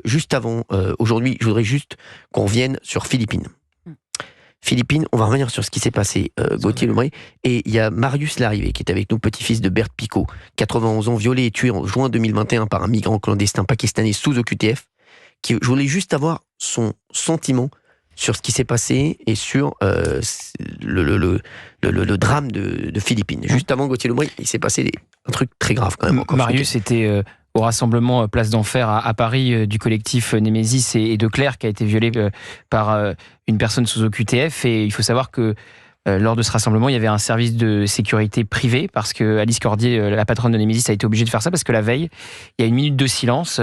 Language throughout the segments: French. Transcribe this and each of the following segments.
juste avant, aujourd'hui, je voudrais juste qu'on revienne sur Philippines. Philippines, on va revenir sur ce qui s'est passé, Gauthier Lebray. Et il y a Marius Larrivé, qui est avec nous, petit-fils de Berthe Picot, 91 ans, violé et tué en juin 2021 par un migrant clandestin pakistanais sous OQTF. Je voulais juste avoir son sentiment sur ce qui s'est passé et sur le drame de Philippines. Juste avant, Gauthier Lebray, il s'est passé un truc très grave quand même. Marius était au rassemblement Place d'Enfer à Paris du collectif Némésis et de Clerc, qui a été violé par une personne sous OQTF. Et il faut savoir que lors de ce rassemblement, il y avait un service de sécurité privé, parce que Alice Cordier, la patronne de Némésis, a été obligée de faire ça, parce que la veille, il y a une minute de silence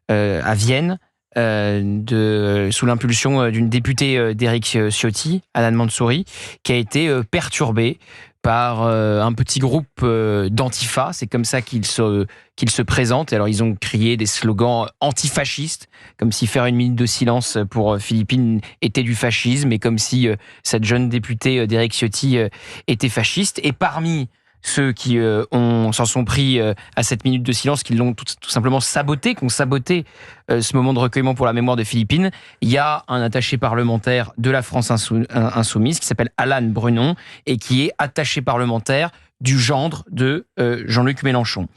à Vienne, sous l'impulsion d'une députée d'Éric Ciotti, Anan Mansouri, qui a été perturbée par un petit groupe d'antifa. C'est comme ça qu'ils se présentent. Et alors, ils ont crié des slogans antifascistes, comme si faire une minute de silence pour Philippines était du fascisme, et comme si cette jeune députée d'Éric Ciotti était fasciste. Et parmi ceux qui s'en sont pris à cette minute de silence, qui l'ont tout simplement saboté, qui ont saboté ce moment de recueillement pour la mémoire de Philippines, il y a un attaché parlementaire de la France Insoumise qui s'appelle Alan Brunon et qui est attaché parlementaire du gendre de Jean-Luc Mélenchon.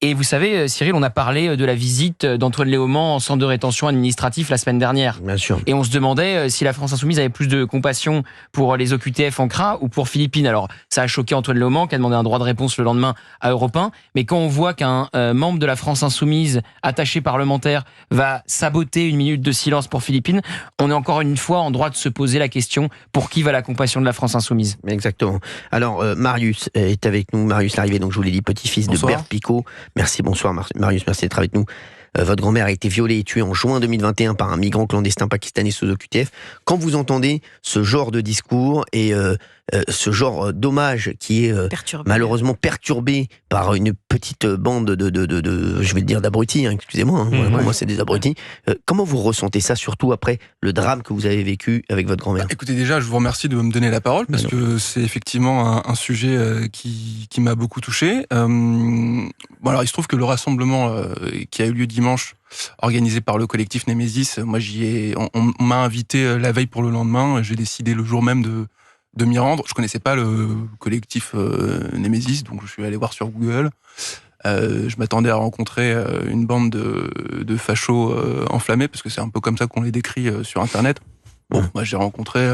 Et vous savez, Cyril, on a parlé de la visite d'Antoine Léaumont en centre de rétention administratif la semaine dernière. Bien sûr. Et on se demandait si la France Insoumise avait plus de compassion pour les OQTF en CRA ou pour Philippines. Alors, ça a choqué Antoine Léaumont, qui a demandé un droit de réponse le lendemain à Europe 1. Mais quand on voit qu'un membre de la France Insoumise, attaché parlementaire, va saboter une minute de silence pour Philippines, on est encore une fois en droit de se poser la question, pour qui va la compassion de la France Insoumise ? Exactement. Alors, Marius est avec nous, Marius Larrivé, donc je vous l'ai dit, petit-fils de Berthe Picot. Merci, bonsoir Marius, merci d'être avec nous. Votre grand-mère a été violée et tuée en juin 2021 par un migrant clandestin pakistanais sous OQTF. Quand vous entendez ce genre de discours et ce genre d'hommage qui est malheureusement perturbé par une petite bande je vais le dire, d'abrutis, hein, excusez-moi, pour moi c'est des abrutis, comment vous ressentez ça, surtout après le drame que vous avez vécu avec votre grand-mère ? Écoutez, déjà, je vous remercie de me donner la parole, parce que c'est effectivement un sujet qui m'a beaucoup touché. Bon, alors, il se trouve que le rassemblement qui a eu lieu dimanche, organisé par le collectif Némésis, moi on m'a invité la veille pour le lendemain. J'ai décidé le jour même de m'y rendre. Je connaissais pas le collectif Némésis, donc je suis allé voir sur Google. Je m'attendais à rencontrer une bande de fachos enflammés, parce que c'est un peu comme ça qu'on les décrit sur Internet. Bon, moi j'ai rencontré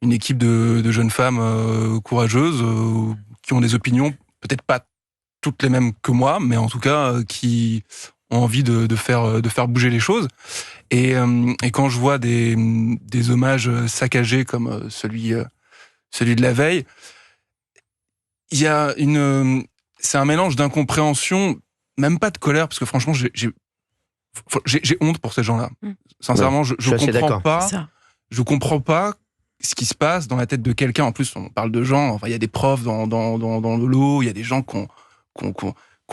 une équipe de jeunes femmes courageuses qui ont des opinions peut-être pas toutes les mêmes que moi, mais en tout cas qui ont envie de faire bouger les choses. Et quand je vois des hommages saccagés comme celui de la veille, il y a c'est un mélange d'incompréhension, même pas de colère, parce que franchement j'ai honte pour ces gens-là. Sincèrement, je comprends pas. Je comprends pas ce qui se passe dans la tête de quelqu'un. En plus, on parle de gens. Enfin, il y a des profs dans le lot. Il y a des gens qui ont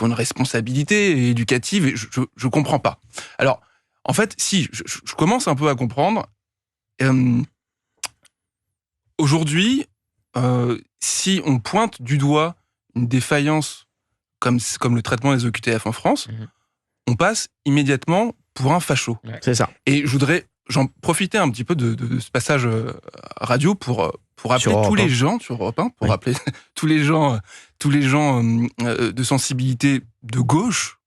une responsabilité éducative. Et je comprends pas. Alors, en fait, si je commence un peu à comprendre. Aujourd'hui, si on pointe du doigt une défaillance comme le traitement des OQTF en France, on passe immédiatement pour un facho. Ouais. C'est ça. Et je voudrais j'en profiter un petit peu de ce passage radio pour rappeler tous les gens sur Europe 1, pour rappeler tous les gens de sensibilité de gauche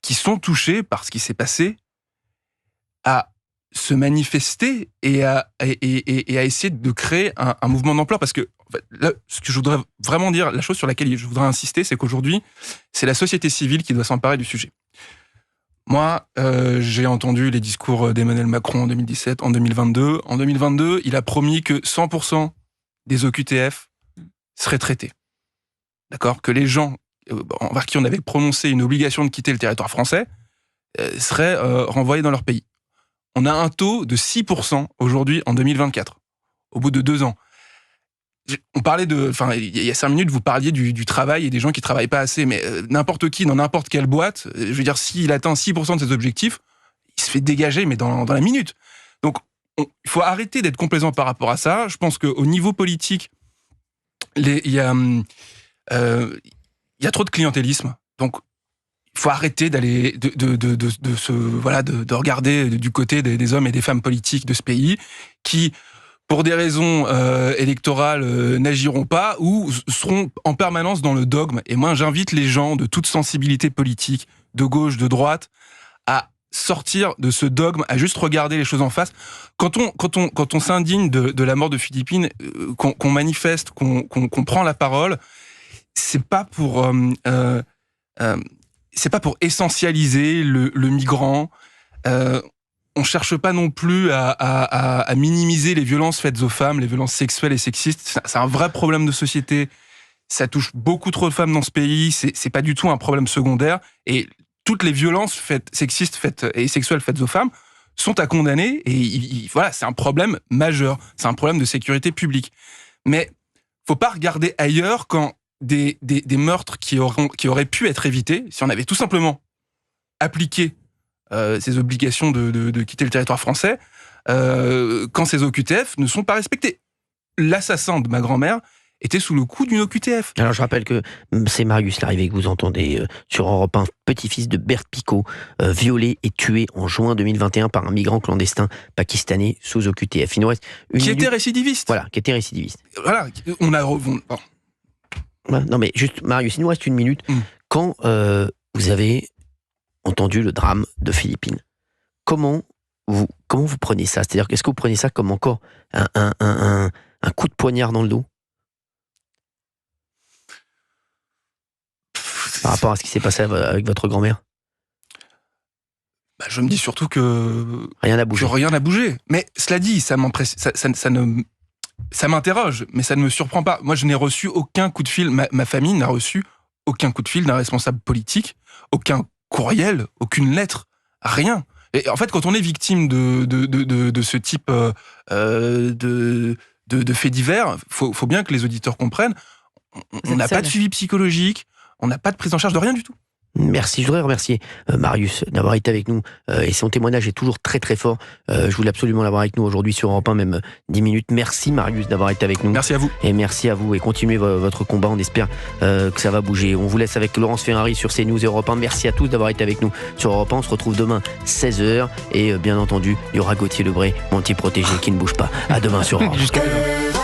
qui sont touchés par ce qui s'est passé, à se manifester et à essayer de créer un mouvement d'ampleur. Parce que en fait, là, ce que je voudrais vraiment dire, la chose sur laquelle je voudrais insister, c'est qu'aujourd'hui, c'est la société civile qui doit s'emparer du sujet. Moi, j'ai entendu les discours d'Emmanuel Macron en 2017, en 2022. En 2022, il a promis que 100% des OQTF seraient traités. D'accord ? Que les gens envers qui on avait prononcé une obligation de quitter le territoire français seraient renvoyés dans leur pays. On a un taux de 6% aujourd'hui en 2024, au bout de 2 ans. On parlait il y a 5 minutes, vous parliez du travail et des gens qui travaillent pas assez, mais n'importe qui, dans n'importe quelle boîte, je veux dire, s'il atteint 6% de ses objectifs, il se fait dégager, mais dans la minute. Donc, il faut arrêter d'être complaisant par rapport à ça. Je pense qu'au niveau politique, il y a trop de clientélisme. Donc, faut arrêter d'aller de regarder du côté des hommes et des femmes politiques de ce pays qui, pour des raisons électorales, n'agiront pas ou seront en permanence dans le dogme. Et moi, j'invite les gens de toute sensibilité politique, de gauche, de droite, à sortir de ce dogme, à juste regarder les choses en face. Quand on s'indigne de la mort de Philippine, qu'on manifeste, qu'on prend la parole, c'est pas pour essentialiser le migrant. On cherche pas non plus à minimiser les violences faites aux femmes, les violences sexuelles et sexistes. C'est un vrai problème de société. Ça touche beaucoup trop de femmes dans ce pays. C'est pas du tout un problème secondaire. Et toutes les violences sexistes et sexuelles faites aux femmes sont à condamner. Et voilà, c'est un problème majeur. C'est un problème de sécurité publique. Mais faut pas regarder ailleurs quand des meurtres qui auraient pu être évités, si on avait tout simplement appliqué ces obligations de quitter le territoire français, quand ces OQTF ne sont pas respectés. L'assassin de ma grand-mère était sous le coup d'une OQTF. Alors je rappelle que c'est Marius Larrivé que vous entendez sur Europe 1, petit-fils de Berthe Picot, violé et tué en juin 2021 par un migrant clandestin pakistanais sous OQTF. Il nous reste qui était récidiviste. Voilà, qui était récidiviste. Voilà, Non mais juste, Marius, il nous reste une minute. Quand vous avez entendu le drame de Philippine, comment vous prenez ça? C'est-à-dire, est-ce que vous prenez ça comme encore un coup de poignard dans le dos par rapport à ce qui s'est passé avec votre grand-mère? Je me dis surtout que rien n'a bougé. Rien n'a bougé. Mais cela dit, ça m'interroge, mais ça ne me surprend pas. Moi, je n'ai reçu aucun coup de fil. Ma famille n'a reçu aucun coup de fil d'un responsable politique, aucun courriel, aucune lettre, rien. Et en fait, quand on est victime de ce type de faits divers, faut bien que les auditeurs comprennent. On n'a pas de suivi psychologique, on n'a pas de prise en charge de rien du tout. Merci, je voudrais remercier Marius d'avoir été avec nous et son témoignage est toujours très très fort. Je voulais absolument l'avoir avec nous aujourd'hui sur Europe 1, même 10 minutes. Merci Marius d'avoir été avec nous. Merci à vous. Et merci à vous et continuez votre combat, on espère que ça va bouger. On vous laisse avec Laurence Ferrari sur CNews et Europe 1. Merci à tous d'avoir été avec nous sur Europe 1. On se retrouve demain 16h et bien entendu, il y aura Gauthier Lebray, mon petit protégé qui ne bouge pas. À demain sur Europe 1.